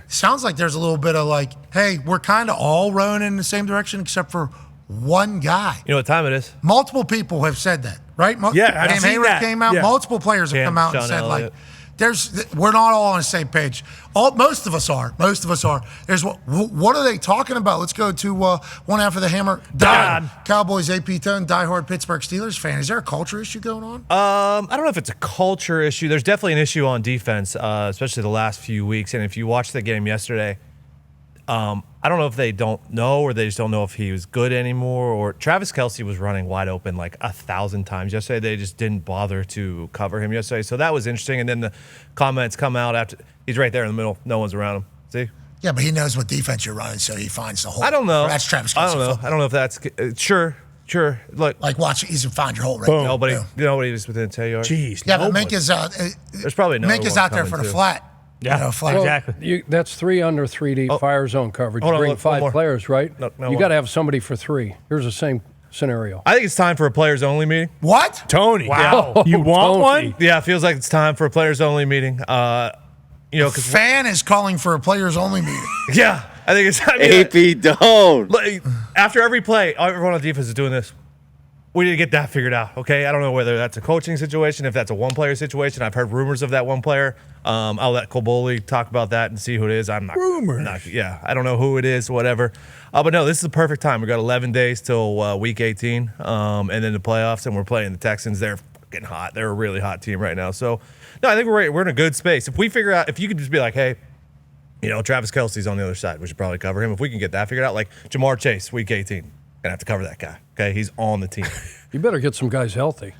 Sounds like there's a little bit of like, hey, we're kind of all rowing in the same direction except for one guy. You know what time it is? Multiple people have said that, right? I've seen that. Came out. Yeah. Multiple players have come out and said, like, we're not all on the same page. Most of us are. There's what are they talking about? Let's go to one after the hammer. Dahn. Cowboys AP Tone, diehard Pittsburgh Steelers fan. Is there a culture issue going on? I don't know if it's a culture issue. There's definitely an issue on defense, especially the last few weeks. And if you watched the game yesterday, I don't know if they don't know or they just don't know if he was good anymore. Or Travis Kelce was running wide open like 1,000 times yesterday. They just didn't bother to cover him yesterday. So that was interesting. And then the comments come out after he's right there in the middle. No one's around him. See? Yeah, but he knows what defense you're running, so he finds the hole. I don't know. That's Travis Kelce. I don't know. Football. I don't know if that's sure. Look, like watch, he's gonna find your hole right there. Nobody was within 10 yards. Jeez. Yeah, but Minka's There's probably another Minka's one out there for the coming, too. flat. Yeah, flat. exactly. That's 3 under 3 deep fire zone coverage. Hold You on, bring look, 5 one more. players, right? No, you got to have somebody for 3. Here's the same scenario. I think it's time for a players only meeting. What? Tony. Wow. You want Tony. one? Yeah, it feels like it's time for a players only meeting. Because fan is calling for a players only meeting. Yeah, I think it's time. AP Dahn. Like, after every play, everyone on defense is doing this. We need to get that figured out, okay? I don't know whether that's a coaching situation, if that's a one-player situation. I've heard rumors of that one player. I'll let Coboli talk about that and see who it is. Rumors? I don't know who it is, whatever. But no, this is the perfect time. We got 11 days till week 18, and then the playoffs, and we're playing the Texans. They're fucking hot. They're a really hot team right now. So, no, I think we're in a good space. If we figure out, if you could just be like, hey, Travis Kelce's on the other side, we should probably cover him. If we can get that figured out, like Jamar Chase, week 18. Gonna have to cover that guy. Okay, he's on the team. You better get some guys healthy.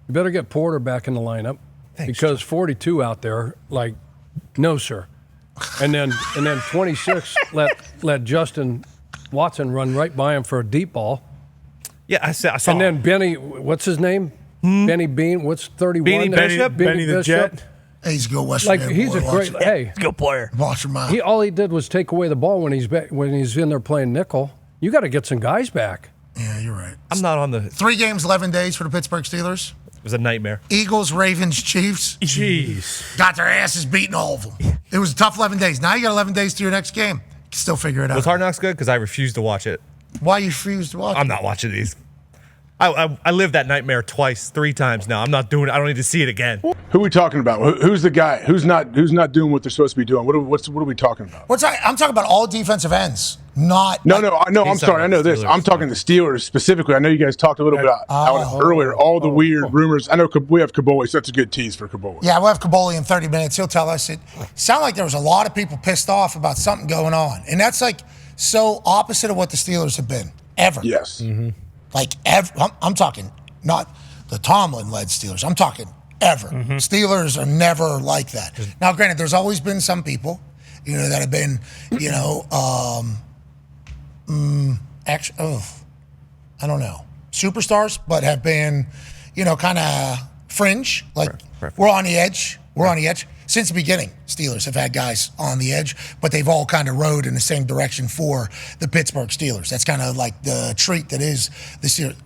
You better get Porter back in the lineup. Thanks, because 42 out there, like, no sir. And then 26 let Justin Watson run right by him for a deep ball. Yeah, I saw. And then Benny, what's his name? Benny Bean. What's 31? Benny the Jet. Hey, he's a good Western. Like he's a great. Hey, He's a good player. Watch your mind. all he did was take away the ball when he's in there playing nickel. You got to get some guys back. Yeah, you're right. I'm not on the. 3 games, 11 days for the Pittsburgh Steelers. It was a nightmare. Eagles, Ravens, Chiefs. Jeez. Got their asses beaten, all of them. It was a tough 11 days. Now you got 11 days to your next game. You can still figure it out. Was Hard Knocks good? Because I refused to watch it. Why you refused to watch it? I'm not watching these. I lived that nightmare 3 times now. I'm not doing it. I don't need to see it again. Who are we talking about? Who's the guy? Who's not doing what they're supposed to be doing? What are we talking about? I'm talking about all defensive ends, not. No. I'm sorry. I know this. I'm talking the Steelers specifically. I know you guys talked a little bit about earlier. All the weird rumors. I know we have Coboli, so that's a good tease for Coboli. Yeah, we'll have Coboli in 30 minutes. He'll tell us. It sounded like there was a lot of people pissed off about something going on, and that's like so opposite of what the Steelers have been ever. Yes. Mm-hmm. Like I'm talking not the Tomlin-led Steelers. I'm talking ever. Mm-hmm. Steelers are never like that. Now, granted, there's always been some people, that have been, I don't know, superstars, but have been, kind of fringe. Like we're on the edge. We're on the edge. Since the beginning, Steelers have had guys on the edge, but they've all kind of rode in the same direction for the Pittsburgh Steelers. That's kind of like the treat that is the Steelers.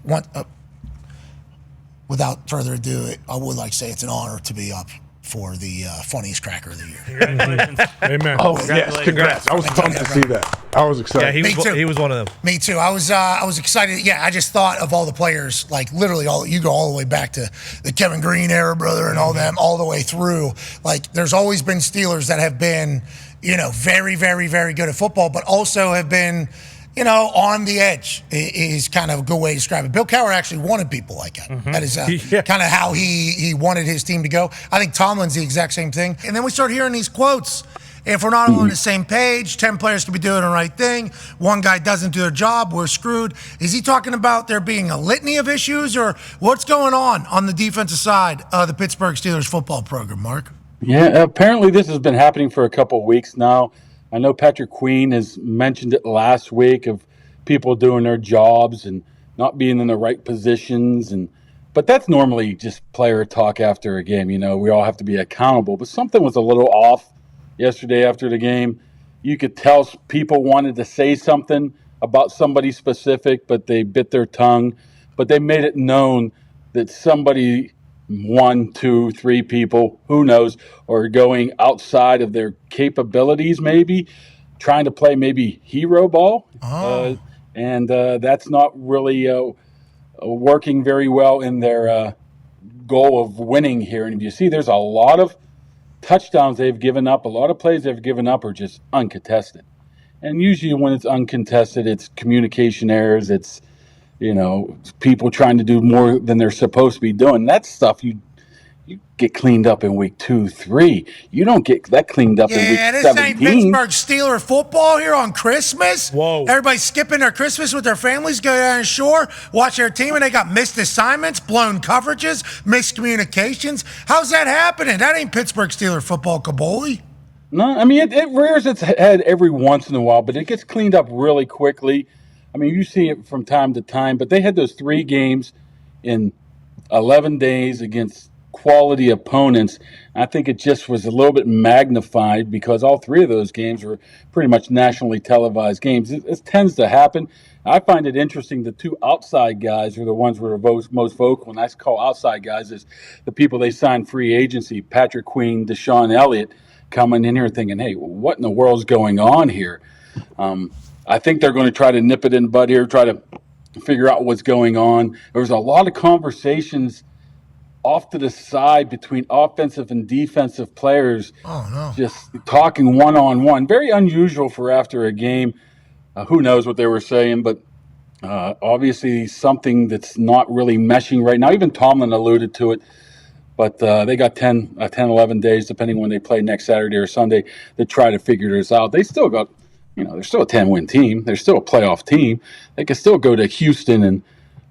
Without further ado, I would like to say it's an honor to be up for the funniest cracker of the year. Congratulations. Amen. Oh, yes. Congrats. I was pumped to see that. I was excited. Yeah, he was one of them. Me too. I was excited. Yeah, I just thought of all the players, like literally you go all the way back to the Kevin Green era, brother, and all them, all the way through. Like there's always been Steelers that have been, very, very, very good at football, but also have been, on the edge is kind of a good way to describe it. Bill Cowher actually wanted people like that. Mm-hmm. That is kind of how he wanted his team to go. I think Tomlin's the exact same thing. And then we start hearing these quotes. If we're not all on the same page, 10 players could be doing the right thing. One guy doesn't do their job, we're screwed. Is he talking about there being a litany of issues, or what's going on the defensive side of the Pittsburgh Steelers football program, Mark? Yeah, apparently this has been happening for a couple of weeks now. I know Patrick Queen has mentioned it last week of people doing their jobs and not being in the right positions. But that's normally just player talk after a game. We all have to be accountable. But something was a little off yesterday after the game. You could tell people wanted to say something about somebody specific, but they bit their tongue. But they made it known that somebody 1, 2, 3 people, who knows, or going outside of their capabilities, maybe trying to play maybe hero ball. And that's not really working very well in their goal of winning here. And if you see, there's a lot of touchdowns they've given up. A lot of plays they've given up are just uncontested. And usually when it's uncontested, it's communication errors. It's, people trying to do more than they're supposed to be doing. That's stuff you get cleaned up in week 2, 3. You don't get that cleaned up in week 17. Yeah, this ain't Pittsburgh Steeler football here on Christmas. Whoa. Everybody's skipping their Christmas with their families, go down the shore, watch their team, and they got missed assignments, blown coverages, miscommunications. How's that happening? That ain't Pittsburgh Steeler football, Caboli. No, I mean, it rears its head every once in a while, but it gets cleaned up really quickly. I mean, you see it from time to time, but they had those 3 games in 11 days against quality opponents. I think it just was a little bit magnified because all 3 of those games were pretty much nationally televised games. It tends to happen. I find it interesting the 2 outside guys are the ones who are most vocal. And I call outside guys is the people they signed free agency, Patrick Queen, Deshaun Elliott, coming in here thinking, hey, what in the world's going on here? I think they're going to try to nip it in the bud here, try to figure out what's going on. There was a lot of conversations off to the side between offensive and defensive players, just talking one-on-one. Very unusual for after a game. Who knows what they were saying, but obviously something that's not really meshing right now. Even Tomlin alluded to it, but they got 10, 11 days, depending when they play next Saturday or Sunday, to try to figure this out. They still got, they're still a 10-win team. They're still a playoff team. They could still go to Houston and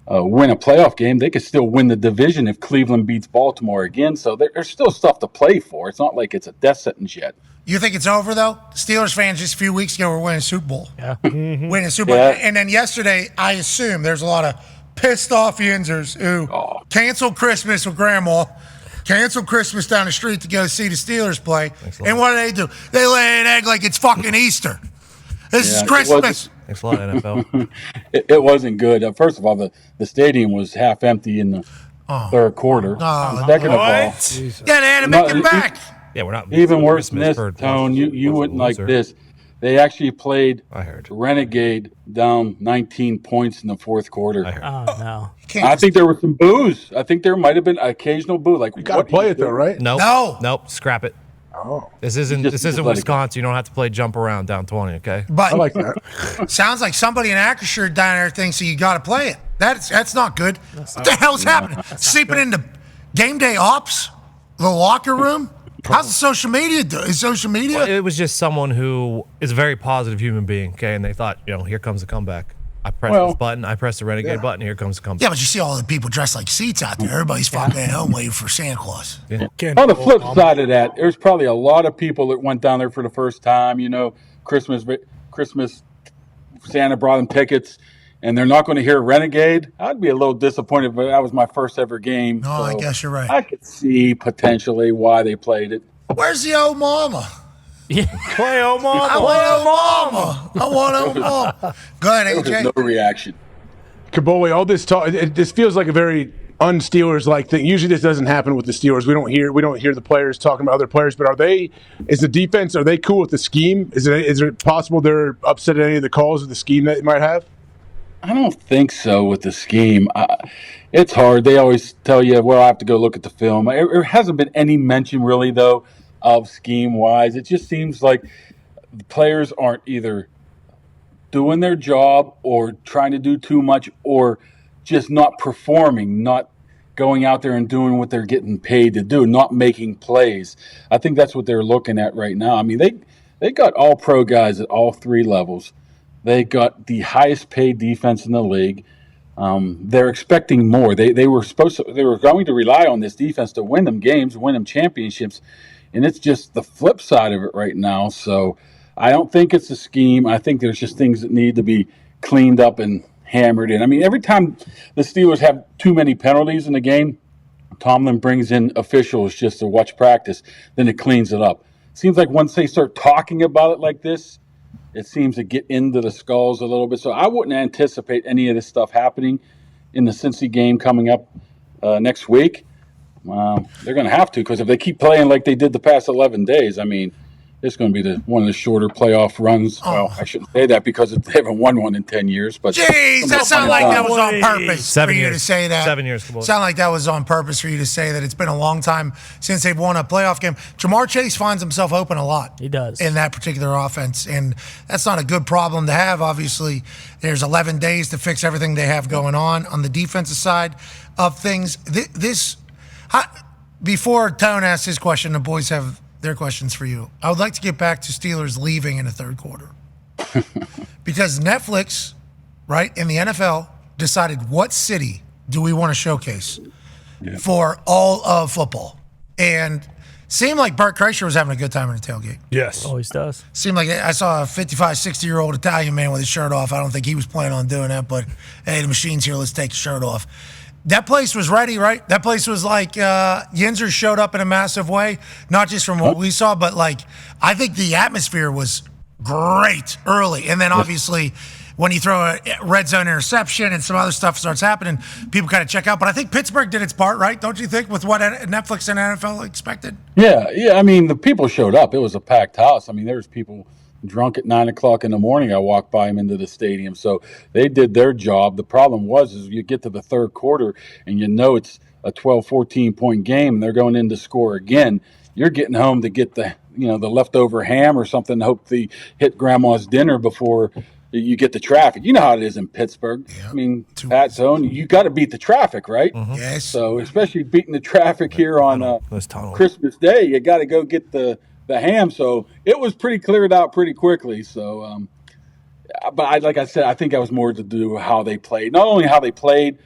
win a playoff game. They could still win the division if Cleveland beats Baltimore again. So there's still stuff to play for. It's not like it's a death sentence yet. You think it's over, though? Steelers fans just a few weeks ago were winning a Super Bowl. Yeah. Winning a Super Bowl. Yeah. And then yesterday, I assume there's a lot of pissed off Yinzers who canceled Christmas with Grandma, canceled Christmas down the street to go see the Steelers play. And what do? They lay an egg like it's fucking Easter. This is Christmas. Thanks a lot, NFL. It wasn't good. First of all, the stadium was half empty in the third quarter. Second of all, Yeah, they had to make it back. Yeah, we're not even worse than this, Tone, you wouldn't like this. They actually played Renegade down 19 points in the fourth quarter. No. I think there was some boos. I think there might have been occasional boo. Like, you got to play it, though, right? Nope. Scrap it. Oh. This isn't Wisconsin. You don't have to play jump around down 20, okay? But I like that. Sounds like somebody in Acrisure down there thinks you got to play it. That's not good. What the hell's happening? Sleeping in the game day ops? The locker room? How's the social media do? Is social media? Well, it was just someone who is a very positive human being, okay? And they thought, here comes the comeback. I pressed this button. I pressed the Renegade button. Here comes the comeback. Yeah, but you see all the people dressed like seats out there. Everybody's fucking at home waiting for Santa Claus. Yeah. On the flip side of that, there's probably a lot of people that went down there for the first time. Christmas, Santa brought them tickets, and they're not going to hear Renegade. I'd be a little disappointed, but that was my first ever game. No, I guess you're right. I could see potentially why they played it. Where's the old mama? Play old mama. I want old mama. I want old mama. Go ahead, There's AJ. no reaction. Kaboli, all this talk, this feels like a very un-Steelers like thing. Usually this doesn't happen with the Steelers. We don't hear the players talking about other players, but is the defense, are they cool with the scheme? Is it possible they're upset at any of the calls of the scheme that they might have? I don't think so with the scheme. It's hard. They always tell you, well, I have to go look at the film. There hasn't been any mention really, though, of scheme-wise. It just seems like the players aren't either doing their job or trying to do too much or just not performing, not going out there and doing what they're getting paid to do, not making plays. I think that's what they're looking at right now. I mean, they got all pro guys at all 3 levels. They got the highest paid defense in the league. They're expecting more. They were going to rely on this defense to win them games, win them championships, and it's just the flip side of it right now. So I don't think it's a scheme. I think there's just things that need to be cleaned up and hammered in. I mean, every time the Steelers have too many penalties in the game, Tomlin brings in officials just to watch practice, then it cleans it up. Seems like once they start talking about it like this, it seems to get into the skulls a little bit. So I wouldn't anticipate any of this stuff happening in the Cincy game coming up next week. They're going to have to, because if they keep playing like they did the past 11 days, I mean, it's going to be one of the shorter playoff runs. Oh. Well, I shouldn't say that because they haven't won one in 10 years. But Jeez, that sounded like that was on purpose 7 for you years. to say that. 7 years. Come on. Sound like that was on purpose for you to say that. It's been a long time since they've won a playoff game. Jamar Chase finds himself open a lot. He does. In that particular offense, and that's not a good problem to have. Obviously, there's 11 days to fix everything they have going on the defensive side of things. Before Tone asks his question, the boys have their questions for you. I would like to get back to Steelers leaving in the third quarter. Because Netflix, right, in the NFL, decided what city do we want to showcase for all of football. And seemed like Bert Kreischer was having a good time in the tailgate. Yes. Always does. Seemed like I saw a 55, 60-year-old Italian man with his shirt off. I don't think he was planning on doing that, but hey, the machine's here, let's take the shirt off. That place was ready, right? That place was like Yinzer showed up in a massive way, not just from what we saw, but like I think the atmosphere was great early. And then obviously when you throw a red zone interception and some other stuff starts happening, people kind of check out. But I think Pittsburgh did its part, right? Don't you think, with what Netflix and NFL expected? Yeah. I mean, the people showed up. It was a packed house. I mean, there's people drunk at 9 o'clock in the morning. I walked by them into the stadium. So they did their job. The problem is you get to the third quarter and you know it's a 12, 14 point game and they're going in to score again. You're getting home to get the leftover ham or something, hope they hit grandma's dinner before you get the traffic. You know how it is in Pittsburgh. Yeah. I mean, Pat Zone, you got to beat the traffic, right? Mm-hmm. Yes. So especially beating the traffic here on Christmas Day, you got to go get the ham. So it was pretty cleared out pretty quickly. So, but like I said, I think that was more to do with how they played. Not only how they played,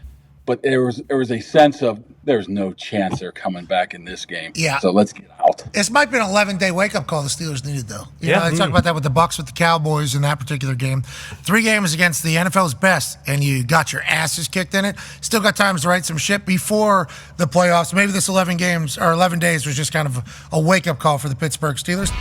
but there was a sense of there's no chance they're coming back in this game. Yeah. So let's get out. This might be an 11-day wake-up call the Steelers needed, though. You know, they talk about that with the Bucs, with the Cowboys in that particular game. 3 games against the NFL's best, and you got your asses kicked in it. Still got times to right some shit before the playoffs. Maybe this 11 days was just kind of a wake-up call for the Pittsburgh Steelers.